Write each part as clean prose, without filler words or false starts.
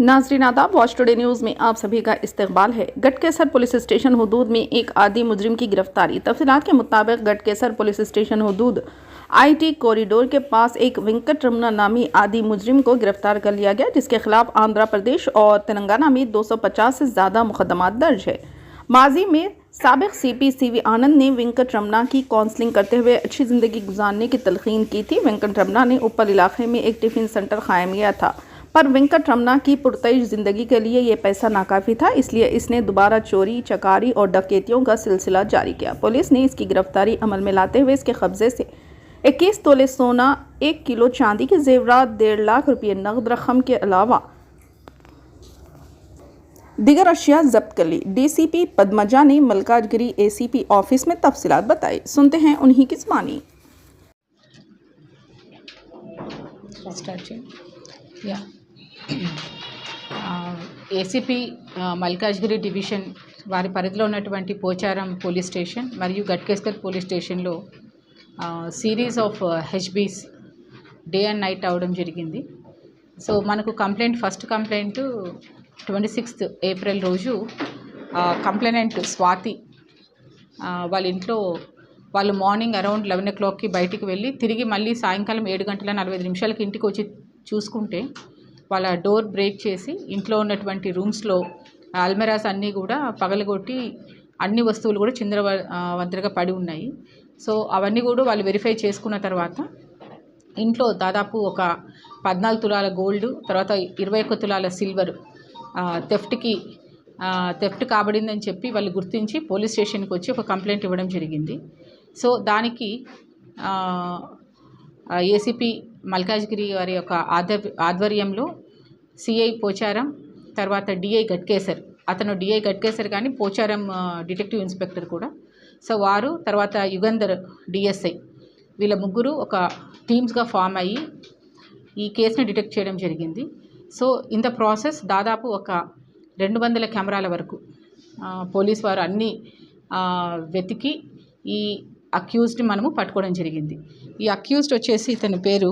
नाज़रीन आदाब, watch today news में आप सभी का इस्तकबाल है। गटकेसर पुलिस स्टेशन हुदूद में एक आदी मुजरिम की गिरफ्तारी। तफसीलात के मुताबिक गटकेसर पुलिस स्टेशन हुदूद IT कॉरिडोर के पास एक वेंकट रमना नामी आदी मुजरिम को गिरफ्तार कर लिया गया, जिसके खिलाफ आंध्र प्रदेश और तेलंगाना में 250 से ज़्यादा मुकदमात दर्ज है। माजी में साबिक CP CV आनंद ने वेंकट रमना की काउंसलिंग करते हुए अच्छी ज़िंदगी गुजारने की तलकीन की थी। वेंकट रमना ने ऊपर इलाके में एक टिफ़िन सेंटर कायम किया था, पर वेंकट रमना की पुरतइश ज़िंदगी के लिए ये पैसा नाकाफ़ी था, इसलिए इसने दोबारा चोरी, चकारी और डकैतियों का सिलसिला जारी किया। पुलिस ने इसकी गिरफ्तारी अमल में लाते हुए इसके कब्जे से 21 तोले सोना, 1 किलो चांदी के जेवरात, 1.5 लाख रुपये नकद रकम के अलावा दीगर अशिया जब्त कर ली। DCP पद्मजा ने मलकाजगिरी ACP ऑफिस में तफसीलात बताई। सुनते हैं उन्हीं की ज़बानी। ACP మల్కాజ్గిరి డివిజన్ వారి పరిధిలో ఉన్నటువంటి పోచారం పోలీస్ స్టేషన్ మరియు గట్కేసర్ పోలీస్ స్టేషన్లో series of HBs day and night అవడం జరిగింది. సో మనకు ఫస్ట్ కంప్లైంట్ 26 ఏప్రిల్ రోజు కంప్లైనెంట్ స్వాతి వాళ్ళ ఇంట్లో వాళ్ళు మార్నింగ్ అరౌండ్ 11 o'clockకి బయటికి వెళ్ళి తిరిగి మళ్ళీ సాయంకాలం 7:45 ఇంటికి వచ్చి చూసుకుంటే వాళ్ళ డోర్ బ్రేక్ చేసి ఇంట్లో ఉన్నటువంటి రూమ్స్లో అల్మెరాస్ అన్నీ కూడా పగలగొట్టి అన్ని వస్తువులు కూడా చిందరవందరగా పడి ఉన్నాయి. సో అవన్నీ కూడా వాళ్ళు వెరిఫై చేసుకున్న తర్వాత ఇంట్లో దాదాపు ఒక 14 తులాల గోల్డ్, తర్వాత 21 తులాల సిల్వర్ థెఫ్ట్ కాబడిందని చెప్పి వాళ్ళు గుర్తించి పోలీస్ స్టేషన్కి వచ్చి ఒక కంప్లైంట్ ఇవ్వడం జరిగింది. సో దానికి ACP మల్కాజ్గిరి వారి యొక్క ఆధ్వర్యంలో CI పోచారం, తర్వాత DI గట్కేసర్, అతను DI గట్కేసర్ కానీ పోచారం డిటెక్టివ్ ఇన్స్పెక్టర్ కూడా, సో వారు, తర్వాత యుగంధర్ DSI, వీళ్ళ ముగ్గురు ఒక టీమ్స్గా ఫామ్ అయ్యి ఈ కేసుని డిటెక్ట్ చేయడం జరిగింది. సో ఇన్ ద ప్రాసెస్ దాదాపు ఒక 200 కెమెరాల వరకు పోలీస్ వారు అన్నీ వెతికి ఈ అక్యూజ్డ్ని మనము పట్టుకోవడం జరిగింది. ఈ అక్యూజ్డ్ వచ్చేసి ఇతని పేరు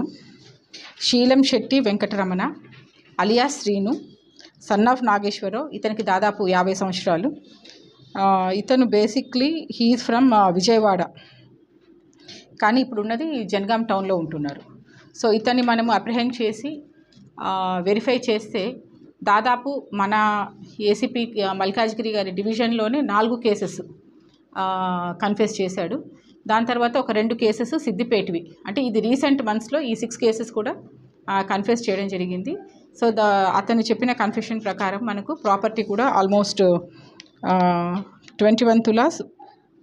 Seelam Shetty Venkataramana alias Srinu, son of Nageswararao. ఇతనికి దాదాపు 50 సంవత్సరాలు. ఇతను బేసిక్లీ హీఈస్ ఫ్రమ్ విజయవాడ, కానీ ఇప్పుడు ఉన్నది జనగాం టౌన్లో ఉంటున్నారు. సో ఇతన్ని మనము అప్రిహెండ్ చేసి వెరిఫై చేస్తే దాదాపు మన ACP మల్కాజ్గిరి గారి డివిజన్లోనే 4 కేసెస్ కన్ఫెస్ చేశాడు. దాని తర్వాత ఒక 2 కేసెస్ సిద్దిపేటవి, అంటే ఇది రీసెంట్ మంత్స్లో ఈ 6 కేసెస్ కూడా కన్ఫెస్ చేయడం జరిగింది. సో అతను చెప్పిన కన్ఫెషన్ ప్రకారం మనకు ప్రాపర్టీ కూడా almost 21 tolas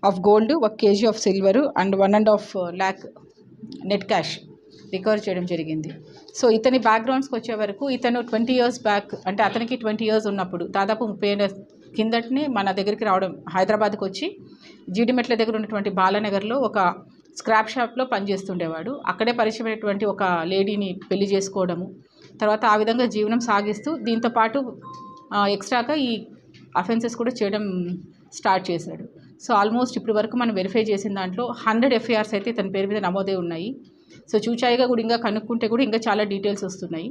of gold, 1 kg of silver and 1.5 lakh net cash recover చేయడం జరిగింది. సో ఇతని బ్యాక్గ్రౌండ్స్కి వచ్చే వరకు ఇతను 20 years బ్యాక్, అంటే అతనికి 20 years ఉన్నప్పుడు దాదాపు 30 ఏళ్ళ కిందటనే మన దగ్గరికి రావడం, హైదరాబాద్కి వచ్చి జీడిమెట్ల దగ్గర ఉన్నటువంటి బాలానగర్లో ఒక స్క్రాప్ షాప్లో పనిచేస్తుండేవాడు. అక్కడే పరిచయమైనటువంటి ఒక లేడీని పెళ్లి చేసుకోవడము, తర్వాత ఆ విధంగా జీవనం సాగిస్తూ దీంతోపాటు ఎక్స్ట్రాగా ఈ అఫెన్సెస్ కూడా చేయడం స్టార్ట్ చేశాడు. సో ఆల్మోస్ట్ ఇప్పటి వరకు మనం వెరిఫై చేసిన దాంట్లో 100 FIRs అయితే ఇతని పేరు మీద నమోదే ఉన్నాయి. సో చూచాయిగా కూడా ఇంకా కనుక్కుంటే కూడా ఇంకా చాలా డీటెయిల్స్ వస్తున్నాయి.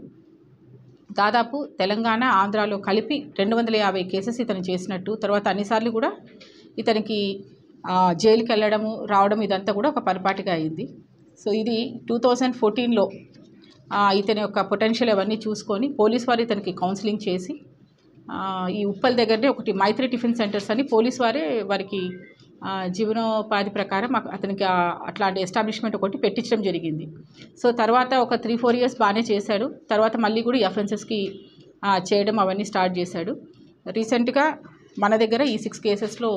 దాదాపు తెలంగాణ, ఆంధ్రాలో కలిపి 250 కేసెస్ ఇతను చేసినట్టు, తర్వాత అన్నిసార్లు కూడా ఇతనికి జైలుకి వెళ్ళడము రావడం ఇదంతా కూడా ఒక పరిపాటిగా అయింది. సో ఇది 2014లో ఇతని యొక్క పొటెన్షియల్ అవన్నీ చూసుకొని పోలీస్ వారు ఇతనికి కౌన్సిలింగ్ చేసి ఈ ఉప్పల్ దగ్గరనే ఒకటి మైత్రి టిఫిన్ సెంటర్స్ అని పోలీస్ వారే వారికి జీవనోపాధి ప్రకారం అతనికి అట్లాంటి ఎస్టాబ్లిష్మెంట్ ఒకటి పెట్టించడం జరిగింది. సో తర్వాత ఒక 3-4 years బాగానే చేశాడు. తర్వాత మళ్ళీ కూడా ఈ అఫెన్సెస్కి చేయడం అవన్నీ స్టార్ట్ చేశాడు. రీసెంట్గా మన దగ్గర ఈ 6 కేసెస్లో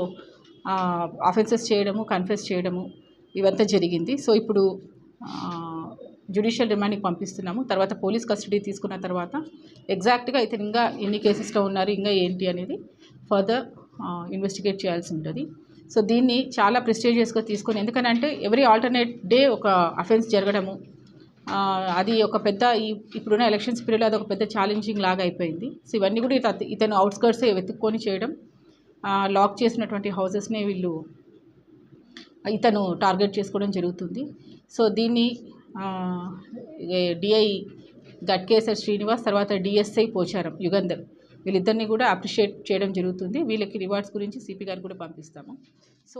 అఫెన్సెస్ చేయడము, కన్ఫెస్ చేయడము ఇవంతా జరిగింది. సో ఇప్పుడు జ్యుడిషియల్ రిమాండ్కి పంపిస్తున్నాము. తర్వాత పోలీస్ కస్టడీ తీసుకున్న తర్వాత ఎగ్జాక్ట్గా ఇతను ఇంకా ఎన్ని కేసెస్లో ఉన్నారు, ఇంకా ఏంటి అనేది ఫర్దర్ ఇన్వెస్టిగేట్ చేయాల్సి ఉంటుంది. సో దీన్ని చాలా ప్రెస్టీజియస్గా తీసుకొని, ఎందుకంటే ఎవ్రీ ఆల్టర్నేట్ డే ఒక అఫెన్స్ జరగడము, అది ఒక పెద్ద ఇప్పుడున్న ఎలక్షన్స్ పీరియడ్లో అది ఒక పెద్ద ఛాలెంజింగ్ లాగా అయిపోయింది. సో ఇవన్నీ కూడా ఇతను అవుట్స్కర్ట్సే వెతుక్కొని చేయడం, లాక్ చేసినటువంటి హౌసెస్నే వీళ్ళు ఇతను టార్గెట్ చేసుకోవడం జరుగుతుంది. సో దీన్ని DI గట్కేసర్ శ్రీనివాస్, తర్వాత డిఎస్ఐ పోచారం యుగంధర్, వీళ్ళిద్దరిని కూడా అప్రిషియేట్ చేయడం జరుగుతుంది. వీళ్ళకి రివార్డ్స్ గురించి సిపి గారు కూడా పంపిస్తాము. సో